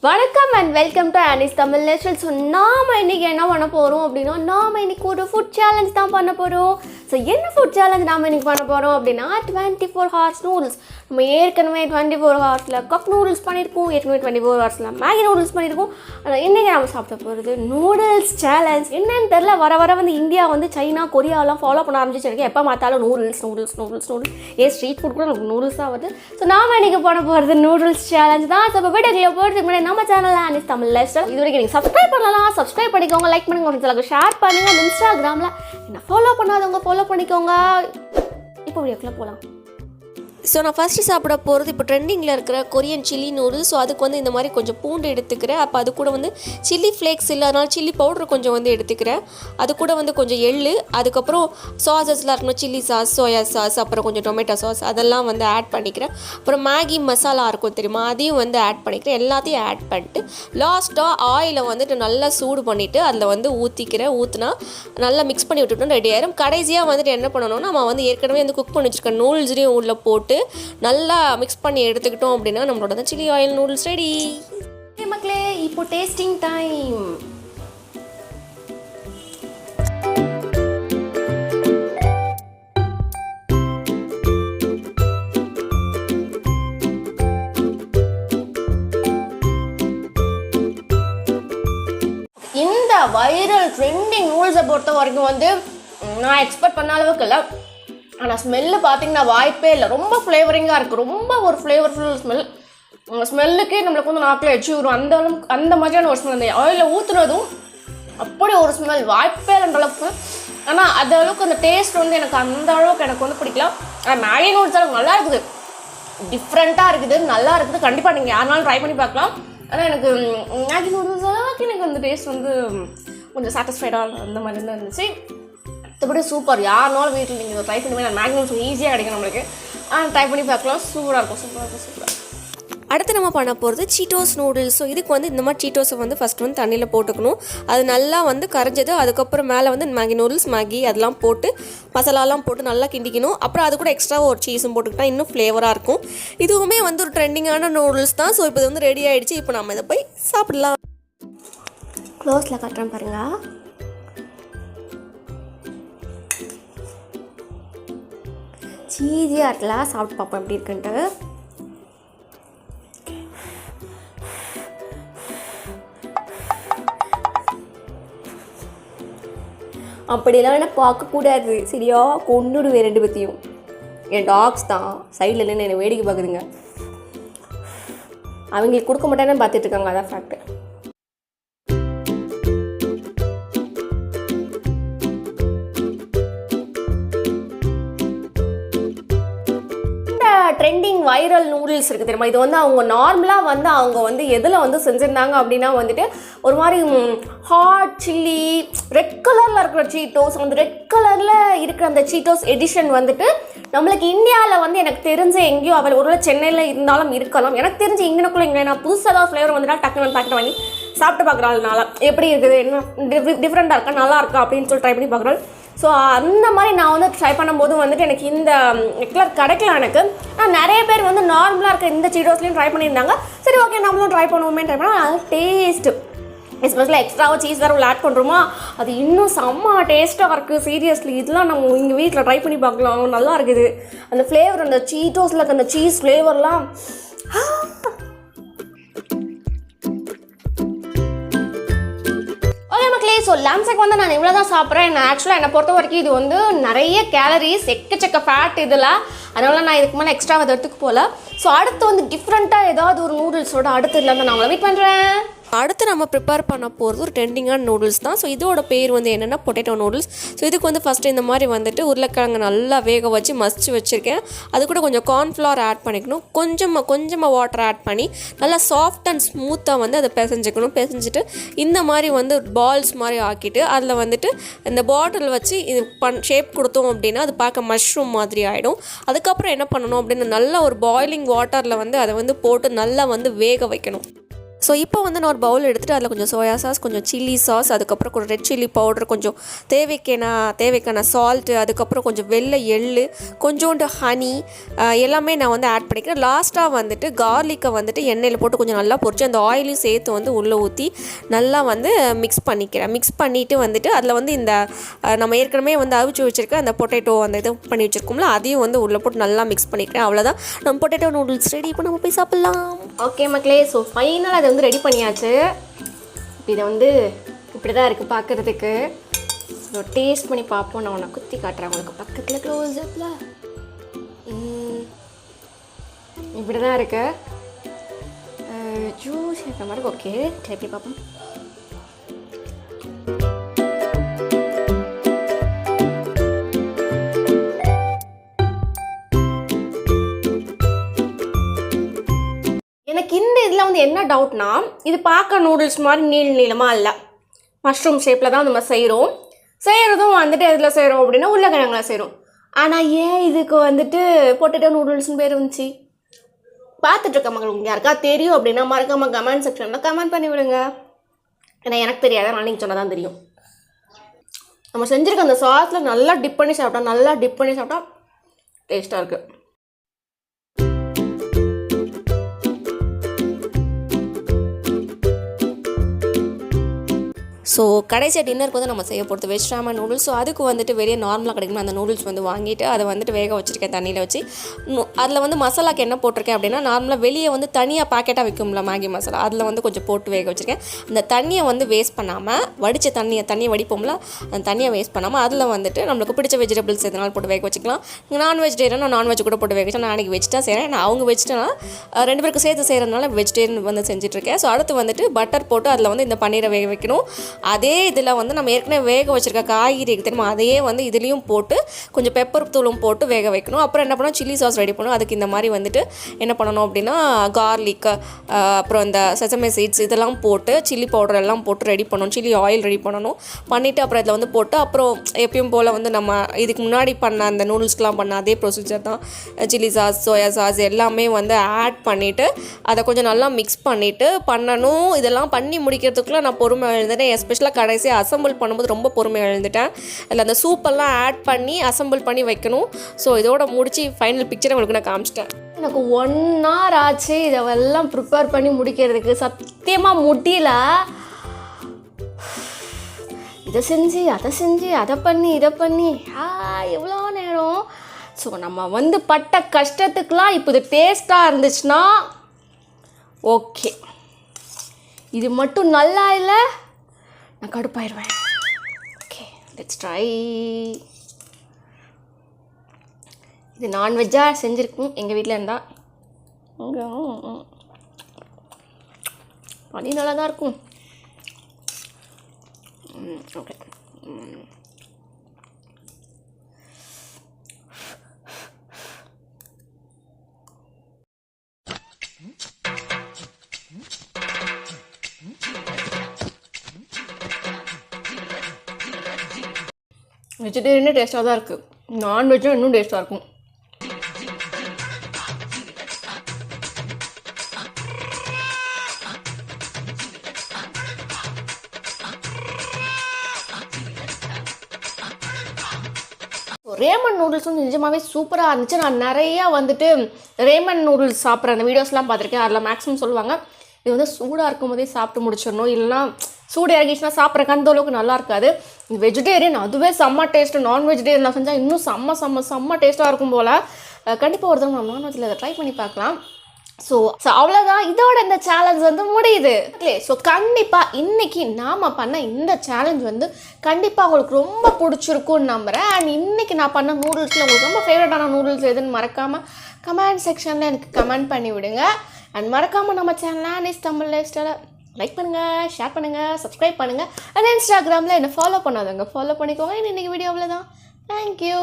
வணக்கம் and welcome to Annie's Tamil national. So நாம் இன்றைக்கி என்ன பண்ண போகிறோம் அப்படின்னா, நாம் இன்றைக்கி ஒரு ஃபுட் சேலஞ்ச் தான் பண்ண போகிறோம். ஸோ என்ன ஃபுட் சேலஞ்ச் நாம் இன்றைக்கி பண்ண போகிறோம் அப்படின்னா 24 hours நூடுல்ஸ். நம்ம ஏற்கனவே 24 hours கப் நூடுல்ஸ் பண்ணியிருக்கோம், ஏற்கனவே 24 hours மேகி நூடுல்ஸ் பண்ணியிருக்கோம். ஆனால் இன்றைக்கி நம்ம சாப்பிட போகிறது நூடுல்ஸ் சேலஞ்ச். என்னன்னு தெரில, வர வர வந்து இந்தியா வந்து சைனா கொரியாலாம் ஃபாலோ பண்ண ஆரம்பிச்சு. எனக்கு எப்போ பார்த்தாலும் noodles noodles noodles noodles street food கூட நமக்கு நூடுல்ஸ் தான் வருது. ஸோ நாம் இன்றைக்கி பண்ண போகிறது நூடுல்ஸ் சேலஞ்ச் தான். ஸோ இப்போ வீடியோக்குள்ளே போகிறதுக்கு முன்னாடி நம்ம சேனலில் ஆனிஸ் தமிழ் நேஷனல் இது வரைக்கும் நீங்கள் சப்ஸ்கிரைப் பண்ணலாம், சப்ஸ்கிரைப் பண்ணிக்கோங்க, லைக் பண்ணுங்க, உங்களுக்கு ஷேர் பண்ணுங்கள். இன்ஸ்டாகிராமில் என்ன ஃபாலோ பண்ணாதவங்க ஃபாலோ பண்ணிக்கோங்க. இப்போ வீடியோக்குள்ளே போகலாம். ஸோ நான் ஃபஸ்ட்டு சாப்பிட போகிறது இப்போ ட்ரெண்டிங்கில் இருக்கிற கொரியன் சில்லி நூடுல்ஸ். ஸோ அதுக்கு வந்து இந்த மாதிரி கொஞ்சம் பூண்டு எடுத்துக்கிறேன். அப்போ அது கூட வந்து சில்லி ஃப்ளேக்ஸ் இல்லை, அதனால் சில்லி பவுடர் கொஞ்சம் வந்து எடுத்துக்கிறேன். அது கூட வந்து கொஞ்சம் எள்ளு, அதுக்கப்புறம் சாஸஸ்லாம் இருக்கணும், சில்லி சாஸ், சோயா சாஸ், அப்புறம் கொஞ்சம் டொமேட்டோ சாஸ் அதெல்லாம் வந்து ஆட் பண்ணிக்கிறேன். அப்புறம் மேகி மசாலா இருக்கும் தெரியுமா, அதையும் வந்து ஆட் பண்ணிக்கிறேன். எல்லாத்தையும் ஆட் பண்ணிட்டு லாஸ்ட்டாக ஆயிலை வந்துட்டு நல்லா சூடு பண்ணிவிட்டு அதில் வந்து ஊற்றினா நல்லா மிக்ஸ் பண்ணி விட்டுட்டோம், ரெடி ஆயிரும். கடைசியாக வந்துட்டு என்ன பண்ணணும்னா, நம்ம வந்து ஏற்கனவே வந்து குக் பண்ணி வச்சுருக்க நூடுல்ஸையும் உள்ளே போட்டு நல்லா மிக்ஸ் பண்ணி எடுத்துக்கிட்டோம் அப்படின்னா நம்மளோட சில்லி ஆயில் நூடுல்ஸ் ரெடி. மக்களே, இப்போ டேஸ்டிங் டைம். இந்த வைரல் ட்ரெண்டிங் நூடுல்ஸை பொறுத்த வரைக்கும் வந்து நான் எக்ஸ்பெக்ட் பண்ண அளவுக்கு இல்லை. ஆனால் ஸ்மெல்லு பார்த்தீங்கன்னா வாய்ப்பே இல்லை. ரொம்ப ஃப்ளேவரிங்காக இருக்குது, ரொம்ப ஒரு ஃப்ளேவர்ஃபுல் ஸ்மெல். ஸ்மெல்லுக்கே நம்மளுக்கு வந்து நாக்கில் எச்சி வரும், அந்த அளவுக்கு அந்த மாதிரியான ஒரு ஸ்மெல். அந்த ஆயிலில் ஊற்றுனதும் அப்படி ஒரு ஸ்மெல், வாய்ப்பே இல்லைன்ற அளவுக்கு. ஆனால் அது அளவுக்கு அந்த டேஸ்ட் வந்து எனக்கு அந்த அளவுக்கு எனக்கு வந்து பிடிக்கலாம். ஆனால் மேகி நூடுல்ஸ் அளவுக்கு நல்லா இருக்குது, டிஃப்ரெண்ட்டாக இருக்குது, நல்லா இருக்குது. கண்டிப்பாக நீங்கள் யாருனாலும் ட்ரை பண்ணி பார்க்கலாம். ஆனால் எனக்கு மேகி நூடுல்ஸ் அளவுக்கு எனக்கு அந்த டேஸ்ட் வந்து கொஞ்சம் சாட்டிஸ்ஃபைடாக அந்த மாதிரி தான் இருந்துச்சு. மற்றபடி சூப்பர். யாருனாலும் வீட்டில் நீங்கள் ட்ரை பண்ணி நான் மேகி நூடுல்ஸ் ஈஸியாக கிடைக்கும் நம்மளுக்கு. ட்ரை பண்ணி பார்க்கலாம், சூப்பராக இருக்கும். அடுத்து நம்ம பண்ண போகிறது சீட்டோஸ் நூடுல்ஸ். ஸோ இதுக்கு வந்து இந்த மாதிரி சீட்டோஸை வந்து ஃபஸ்ட் வந்து தண்ணியில் போட்டுக்கணும். அது நல்லா வந்து கரைஞ்சது, அதுக்கப்புறம் மேலே வந்து மேகி நூடுல்ஸ் மேகி அதெல்லாம் போட்டு மசாலாலாம் போட்டு நல்லா கிண்டிக்கணும். அப்புறம் அது கூட எக்ஸ்ட்ரா ஒரு சீஸும் போட்டுக்கிட்டால் இன்னும் ஃப்ளேவராக இருக்கும். இதுவுமே வந்து ஒரு ட்ரெண்டிங்கான நூடுல்ஸ் தான். ஸோ இப்போ இது வந்து ரெடி ஆகிடுச்சு. இப்போ நம்ம இதை போய் சாப்பிடலாம். க்ளோஸில் காட்டுறேன் பாருங்கள். சீஸியாக இருக்கலாம், சாப்பிட்டு பார்ப்போம் எப்படி இருக்குன்ட்டு. அப்படியெல்லாம் என்ன பார்க்கக்கூடாது சரியா, கொண்டுடுவேன் ரெண்டு பற்றியும். என் டாக்ஸ் தான் சைடில் இல்லைன்னு என்னை வேடிக்கை பார்க்குதுங்க. அவங்களுக்கு கொடுக்க மாட்டேன்னு பார்த்துட்ருக்காங்க, அதான் ஃபேக்ட். ட்ரெண்டிங் வைரல் நூடுல்ஸ் இருக்குது தெரியுமா, இது வந்து அவங்க நார்மலாக வந்து அவங்க வந்து எதில் வந்து செஞ்சுருந்தாங்க அப்படின்னா வந்துட்டு ஒரு மாதிரி ஹாட் சில்லி ரெட் கலரில் இருக்கிற சீட்டோஸ், அந்த ரெட் கலரில் இருக்கிற அந்த சீட்டோஸ் எடிஷன் வந்துட்டு நம்மளுக்கு இந்தியாவில் வந்து எனக்கு தெரிஞ்ச எங்கேயோ அவள் ஒருவேளை சென்னையில் இருந்தாலும் இருக்கலாம். எனக்கு தெரிஞ்சு இங்கே நான் புதுசாக தான் ஃப்ளேவர் வந்துட்டா டக்குன்னு பேக்கெட் வாங்கி சாப்பிட்டு பார்க்குறாள்னால எப்படி இருக்குது, என்ன டிஃப்ரெண்ட்டாக இருக்கா, நல்லா இருக்கா அப்படின்னு சொல்லி ட்ரை பண்ணி பார்க்குறாள். ஸோ அந்த மாதிரி நான் வந்து ட்ரை பண்ணும்போது வந்துட்டு எனக்கு இந்த கலர் கிடைக்கல எனக்கு. ஆனால் நிறைய பேர் வந்து நார்மலாக இருக்க இந்த சீட்டோஸ்லையும் ட்ரை பண்ணியிருந்தாங்க. சரி ஓகே நம்மளும் ட்ரை பண்ணுவோமே ட்ரை பண்ணால் அது டேஸ்ட்டு எஸ்பெஷலாக எக்ஸ்ட்ராவாக சீஸ் வேறு உள்ள ஆட் பண்ணுறோமா, அது இன்னும் செம்ம டேஸ்ட்டாக இருக்குது. சீரியஸ்லி இதெல்லாம் நம்ம இங்கே வீட்டில் ட்ரை பண்ணி பார்க்கலாம், நல்லா இருக்குது. அந்த ஃப்ளேவர் அந்த சீட்டோஸில் இருக்க அந்த சீஸ் ஃப்ளேவர்லாம் ஸோ லம்ஸுக்கு வந்து நான் இவ்வளோ தான் சாப்பிட்றேன். ஆக்சுவலாக என்னை பொறுத்த வரைக்கும் இது வந்து நிறைய கேலரிஸ், எக்கச்சக்க ஃபேட் இதில். அதனால நான் இதுக்கு மேலே எக்ஸ்ட்ரா அதை எடுத்துக்கு போகல. ஸோ அடுத்து வந்து டிஃப்ரெண்ட்டாக ஏதாவது ஒரு நூடுல்ஸோட அடுத்து இல்லாமல் நான் உங்களை வெயிட் பண்ணுறேன். அடுத்து நம்ம ப்ரிப்பேர் பண்ண போகிறது ஒரு ட்ரெண்டிங்கான நூடுல்ஸ் தான். ஸோ இதோட பேர் வந்து என்னென்னா பொட்டேட்டோ நூடுல்ஸ். ஸோ இதுக்கு வந்து ஃபஸ்ட்டு இந்த மாதிரி வந்துட்டு உருளைக்கிழங்கு நல்லா வேக வச்சு மசிச்சு வச்சுருக்கேன். அது கூட கொஞ்சம் கார்ன்ஃப்ளவர் ஆட் பண்ணிக்கணும், கொஞ்சமாக வாட்டர் ஆட் பண்ணி நல்லா சாஃப்ட் அண்ட் ஸ்மூத்தாக வந்து அதை பிசைஞ்சிக்கணும். பிசைஞ்சிட்டு இந்த மாதிரி வந்து பால்ஸ் மாதிரி ஆக்கிட்டு அதில் வந்துட்டு இந்த பாட்டில் வச்சு இது ஷேப் கொடுத்தோம் அப்படின்னா அது பார்க்க மஷ்ரூம் மாதிரி ஆகிடும். அதுக்கப்புறம் என்ன பண்ணணும் அப்படின்னு நல்லா ஒரு பாய்லிங் வாட்டரில் வந்து அதை வந்து போட்டு நல்லா வந்து வேக வைக்கணும். ஸோ இப்போ வந்து நான் ஒரு பவுல் எடுத்துகிட்டு அதில் கொஞ்சம் சோயா சாஸ், கொஞ்சம் சில்லி சாஸ், அதுக்கப்புறம் கொஞ்சம் ரெட் சில்லி பவுடர், கொஞ்சம் தேவைக்கான சால்ட்டு, அதுக்கப்புறம் கொஞ்சம் வெள்ளை எள்ளு, கொஞ்சோண்டு ஹனி எல்லாமே நான் வந்து ஆட் பண்ணிக்கிறேன். லாஸ்ட்டாக வந்துட்டு கார்லிக்கை வந்துட்டு எண்ணெயில் போட்டு கொஞ்சம் நல்லா பொரிச்சு அந்த ஆயிலையும் சேர்த்து வந்து உள்ளே ஊற்றி நல்லா வந்து மிக்ஸ் பண்ணிவிட்டு வந்துட்டு அதில் வந்து இந்த நம்ம ஏற்கனவே வந்து அவிச்சு வச்சுருக்க அந்த பொட்டேட்டோ அந்த இது பண்ணி வச்சுருக்கோம்ல அதையும் வந்து உள்ளே போட்டு நல்லா மிக்ஸ் பண்ணிக்கிறேன். அவ்வளோதான், நம்ம பொட்டேட்டோ நூடுல்ஸ் ரெடி. இப்போ நம்ம போய் சாப்பிட்லாம். ஓகே மக்களே, ஸோ ஃபைனலாக அதை வந்து ரெடி பண்ணியாச்சு. இதை வந்து இப்படி தான் இருக்குது பார்க்குறதுக்கு. ஸோ டேஸ்ட் பண்ணி பார்ப்போம். நான் உனக்கு குத்தி காட்டுறேன் உங்களுக்கு பக்கத்தில் க்ளோஸ் அப்பில். இப்படி தான் இருக்கு. ஜூஸ் இருக்கிற மாதிரி. ஓகே, ட்ரை பண்ணி பார்ப்போம். எனக்கு இந்த இதில் வந்து என்ன டவுட்னா, இது பார்க்க நூடுல்ஸ் மாதிரி நீளமாக இல்லை, மஷ்ரூம் ஷேப்பில் தான் நம்ம செய்கிறதும் வந்துட்டு எதில் செய்கிறோம் அப்படின்னா உருளைக்கிழங்குல செய்கிறோம். ஆனால் ஏன் இதுக்கு வந்துட்டு பொட்டேட்டோ நூடுல்ஸ்னு பேர் வந்துச்சு? பார்த்துட்ருக்க மக்கள் உங்களுக்கு யாருக்கா தெரியும் அப்படின்னா மறக்காமல் கமெண்ட் செக்ஷனில் கமெண்ட் பண்ணி விடுங்க. ஏன்னா எனக்கு தெரியாது, நான் நீங்கள் சொன்னால் தான் தெரியும். நம்ம செஞ்சுருக்க அந்த சாஸில் நல்லா டிப் பண்ணி சாப்பிட்டா டேஸ்ட்டாக இருக்குது. ஸோ கடைசியாக டின்னருக்கு வந்து நம்ம செய்ய போகிறது வெஜ் ராமன் நூடுல்ஸ். ஸோ அதுக்கு வந்துட்டு வெளியே நார்மலாக கிடைக்கும் அந்த நூடுல்ஸ் வந்து வாங்கிட்டு அதை வந்துட்டு வேக வச்சுருக்கேன் தண்ணியில் வச்சு. அதில் வந்து மசாலாக்கு என்ன போட்டிருக்கேன் அப்படின்னா, நார்மலாக வெளியே வந்து தனியாக பாக்கெட்டாக விற்கும்ல மேகி மசாலா, அதில் வந்து கொஞ்சம் போட்டு வேக வச்சுருக்கேன். அந்த தண்ணியை வந்து வேஸ்ட் பண்ணாமல், வடித்த தண்ணியை வடிப்போம்ல, அந்த தண்ணியை வேஸ்ட் பண்ணாமல் அதில் வந்துட்டு நம்மளுக்கு பிடிச்ச வெஜிடபிள்ஸ் எதனாலும் போட்டு வேக வச்சுக்கலாம். நான்வெஜிடேரியன் நான்வெஜ் கூட போட்டு வேக வச்சேன். நான் அன்றைக்கி வெஜ் தான் செய்கிறேன். நான் அவங்க வெஜ்டேனா 2 பேருக்கு சேர்த்து செய்கிறதுனால வெஜிடேரியன் வந்து செஞ்சுட்ருக்கேன். ஸோ அடுத்து வந்துட்டு பட்டர் போட்டு அதில் வந்து இந்த பன்னீரை வேக வைக்கணும். அதே இதில் வந்து நம்ம ஏற்கனவே வேக வச்சுருக்க காய்கறி தெரியுமா, அதையே வந்து இதுலேயும் போட்டு கொஞ்சம் பெப்பர் தூளும் போட்டு வேக வைக்கணும். அப்புறம் என்ன பண்ணணும், சில்லி சாஸ் ரெடி பண்ணணும். அதுக்கு இந்த மாதிரி வந்துட்டு என்ன பண்ணணும் அப்படின்னா, கார்லிக், அப்புறம் இந்த செசமே சீட்ஸ் இதெல்லாம் போட்டு சில்லி பவுடர் எல்லாம் போட்டு ரெடி பண்ணணும். சில்லி ஆயில் ரெடி பண்ணிவிட்டு அப்புறம் இதில் வந்து போட்டு, அப்புறம் எப்பயும் போல் வந்து நம்ம இதுக்கு முன்னாடி பண்ண அந்த நூடுல்ஸ்க்கெலாம் பண்ண அதே ப்ரொசீஜர் தான். சில்லி சாஸ், சோயா சாஸ் எல்லாமே வந்து ஆட் பண்ணிவிட்டு அதை கொஞ்சம் நல்லா மிக்ஸ் பண்ணிவிட்டு பண்ணணும். இதெல்லாம் பண்ணி முடிக்கிறதுக்குள்ளே நான் பொறுமை எழுந்துட்டேன். எஸ்பெஷலாக கடைசியாக அசம்பிள் பண்ணும்போது ரொம்ப பொறுமையாக எழுந்துட்டேன். இல்லை அந்த சூப்பெல்லாம் ஆட் பண்ணி அசம்பிள் பண்ணி வைக்கணும். ஸோ இதோட முடிச்சு ஃபைனல் பிக்சரை உங்களுக்கு நான் காமிச்சிட்டேன். எனக்கு 1 hour ஆச்சு இதெல்லாம் ப்ரிப்பேர் பண்ணி முடிக்கிறதுக்கு. சத்தியமாக முடியல. இதை செஞ்சு அதை பண்ணி இதை பண்ணி எவ்வளோ நேரம். ஸோ நம்ம வந்து பட்ட கஷ்டத்துக்கெலாம் இப்போ இது டேஸ்ட்டாக இருந்துச்சுன்னா ஓகே. இது மட்டும் நல்லா இல்லை, நான் கடுப்பாயிருவேன். Okay, let's try. இது நான்வெஜ்ஜாக செஞ்சுருக்கும் எங்கள் வீட்டில் இருந்தால். பனி நல்லா தான் இருக்கும். ஓகே, வெஜிடேரியனே டேஸ்ட்டாக தான் இருக்குது. நான்வெஜ்ஜும் இன்னும் டேஸ்ட்டாக இருக்கும். ரேமன் நூடுல்ஸ் வந்து நிஜமாகவே சூப்பராக இருந்துச்சு. நான் நிறையா வந்துட்டு ரேமன் நூடுல்ஸ் சாப்பிட்ற அந்த வீடியோஸ்லாம் பார்த்துருக்கேன். அதில் மேக்ஸிமம் சொல்லுவாங்க இது வந்து சூடாக இருக்கும் போதே சாப்பிட்டு முடிச்சிடணும், இல்லைனா சூடு இறங்கிச்சுன்னா சாப்பிட்றக்கு அந்த அளவுக்கு நல்லா இருக்காது. வெஜிடேரியன் அதுவே செம்ம டேஸ்ட்டு. நான் வெஜிடேரியன் நான் செஞ்சால் இன்னும் செம்ம டேஸ்ட்டாக இருக்கும் போல். கண்டிப்பாக ஒரு தடவை நம்ம நான்வெஜ்ஜில் அதை ட்ரை பண்ணி பார்க்கலாம். ஸோ அவ்வளோதான், இதோட இந்த சேலஞ்ச் வந்து முடியுது. ஸோ கண்டிப்பாக இன்றைக்கி நாம் பண்ண இந்த சேலஞ்ச் வந்து கண்டிப்பாக உங்களுக்கு ரொம்ப பிடிச்சிருக்குன்னு நம்புகிறேன். அண்ட் இன்றைக்கி நான் பண்ண நூடுல்ஸில் உங்களுக்கு ரொம்ப ஃபேவரட்டான நூடுல்ஸ் எதுன்னு மறக்காமல் கமெண்ட் செக்ஷனில் எனக்கு கமெண்ட் பண்ணி விடுங்க. அண்ட் மறக்காமல் நம்ம சேனல் ஆனிஸ் தமிழ் லைஃப் ஸ்டைலை லைக் பண்ணுங்கள், ஷேர் பண்ணுங்கள், சப்ஸ்கிரைப் பண்ணுங்கள். அண்ட் இன்ஸ்டாகிராமில் என்னை ஃபாலோ பண்ணாதவங்க ஃபாலோ பண்ணிக்கோங்க. இன்றைக்கி வீடியோவில் தான். தேங்க்யூ.